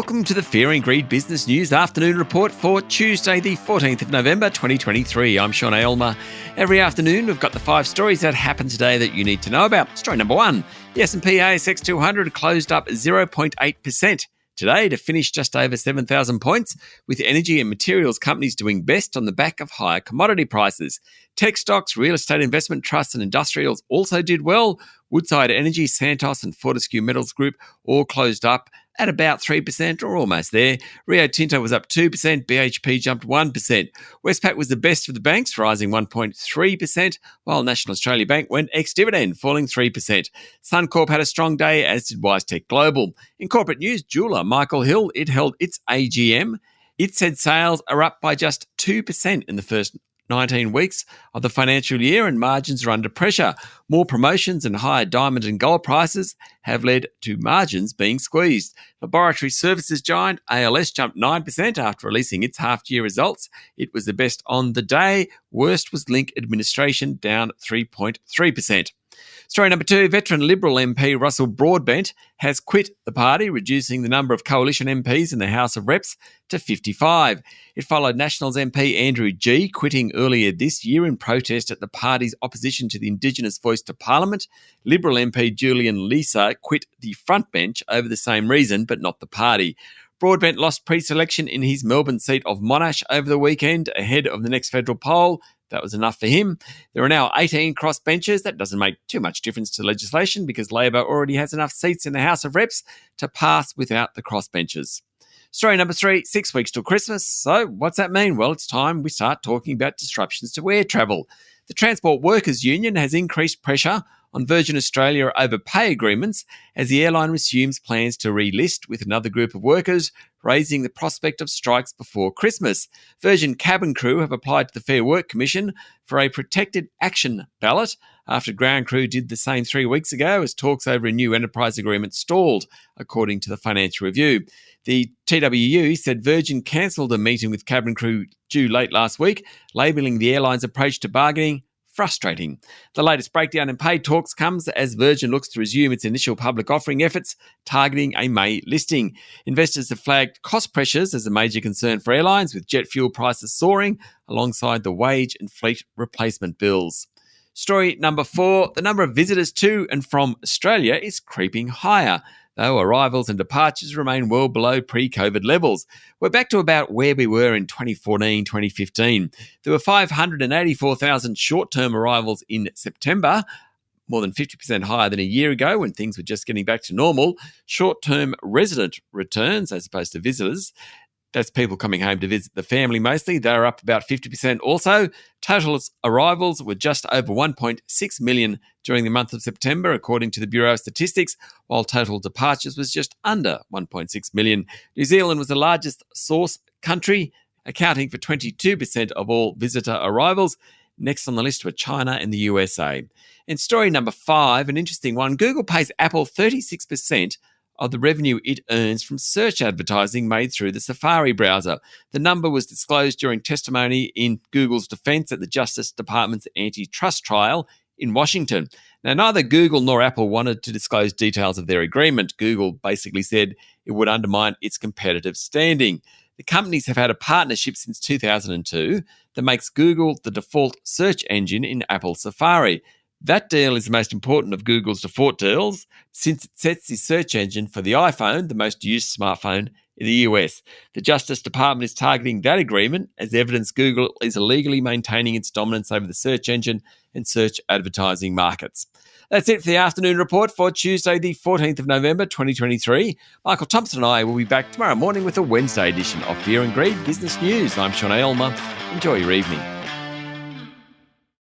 Welcome to the Fear and Greed Business News Afternoon Report for Tuesday, the 14th of November, 2023. I'm Sean Aylmer. Every afternoon, we've got the 5 stories that happened today that you need to know about. Story number 1, the S&P ASX 200 closed up 0.8% today to finish just over 7,000 points, with energy and materials companies doing best on the back of higher commodity prices. Tech stocks, real estate investment trusts and industrials also did well. Woodside Energy, Santos and Fortescue Metals Group all closed up at about 3% or almost there. Rio Tinto was up 2%, BHP jumped 1%. Westpac was the best of the banks, rising 1.3%, while National Australia Bank went ex-dividend, falling 3%. Suncorp had a strong day, as did WiseTech Global. In corporate news, jeweller Michael Hill, it held its AGM. It said sales are up by just 2% in the first 19 weeks of the financial year and margins are under pressure. More promotions and higher diamond and gold prices have led to margins being squeezed. Laboratory services giant ALS jumped 9% after releasing its half-year results. It was the best on the day. Worst was Link Administration, down 3.3%. Story number 2, veteran Liberal MP Russell Broadbent has quit the party, reducing the number of coalition MPs in the House of Reps to 55. It followed Nationals MP Andrew Gee quitting earlier this year in protest at the party's opposition to the Indigenous voice to Parliament. Liberal MP Julian Leeser quit the front bench over the same reason, but not the party. Broadbent lost pre-selection in his Melbourne seat of Monash over the weekend ahead of the next federal poll. That was enough for him. There are now 18 crossbenchers. That doesn't make too much difference to legislation because Labor already has enough seats in the House of Reps to pass without the crossbenchers. Story number 3, 6 weeks till Christmas. So what's that mean? Well, it's time we start talking about disruptions to air travel. The Transport Workers Union has increased pressure on Virgin Australia over pay agreements as the airline resumes plans to relist with another group of workers, raising the prospect of strikes before Christmas. Virgin cabin crew have applied to the Fair Work Commission for a protected action ballot after ground crew did the same 3 weeks ago as talks over a new enterprise agreement stalled, according to the Financial Review. The TWU said Virgin cancelled a meeting with cabin crew due late last week, labelling the airline's approach to bargaining frustrating. The latest breakdown in pay talks comes as Virgin looks to resume its initial public offering efforts, targeting a May listing. Investors have flagged cost pressures as a major concern for airlines, with jet fuel prices soaring alongside the wage and fleet replacement bills. Story number 4, the number of visitors to and from Australia is creeping higher, though arrivals and departures remain well below pre-COVID levels. We're back to about where we were in 2014, 2015. There were 584,000 short-term arrivals in September, more than 50% higher than a year ago when things were just getting back to normal. Short-term resident returns, as opposed to visitors, that's people coming home to visit the family mostly, they're up about 50% also. Total arrivals were just over 1.6 million during the month of September, according to the Bureau of Statistics, while total departures was just under 1.6 million. New Zealand was the largest source country, accounting for 22% of all visitor arrivals. Next on the list were China and the USA. And story number 5, an interesting one. Google pays Apple 36% of the revenue it earns from search advertising made through the Safari browser. The number was disclosed during testimony in Google's defense at the Justice Department's antitrust trial in Washington. Now, neither Google nor Apple wanted to disclose details of their agreement. Google basically said it would undermine its competitive standing. The companies have had a partnership since 2002 that makes Google the default search engine in Apple Safari. That deal is the most important of Google's default deals since it sets the search engine for the iPhone, the most used smartphone in the US. The Justice Department is targeting that agreement as evidence Google is illegally maintaining its dominance over the search engine and search advertising markets. That's it for the afternoon report for Tuesday, the 14th of November, 2023. Michael Thompson and I will be back tomorrow morning with a Wednesday edition of Fear and Greed Business News. I'm Sean Aylmer. Enjoy your evening.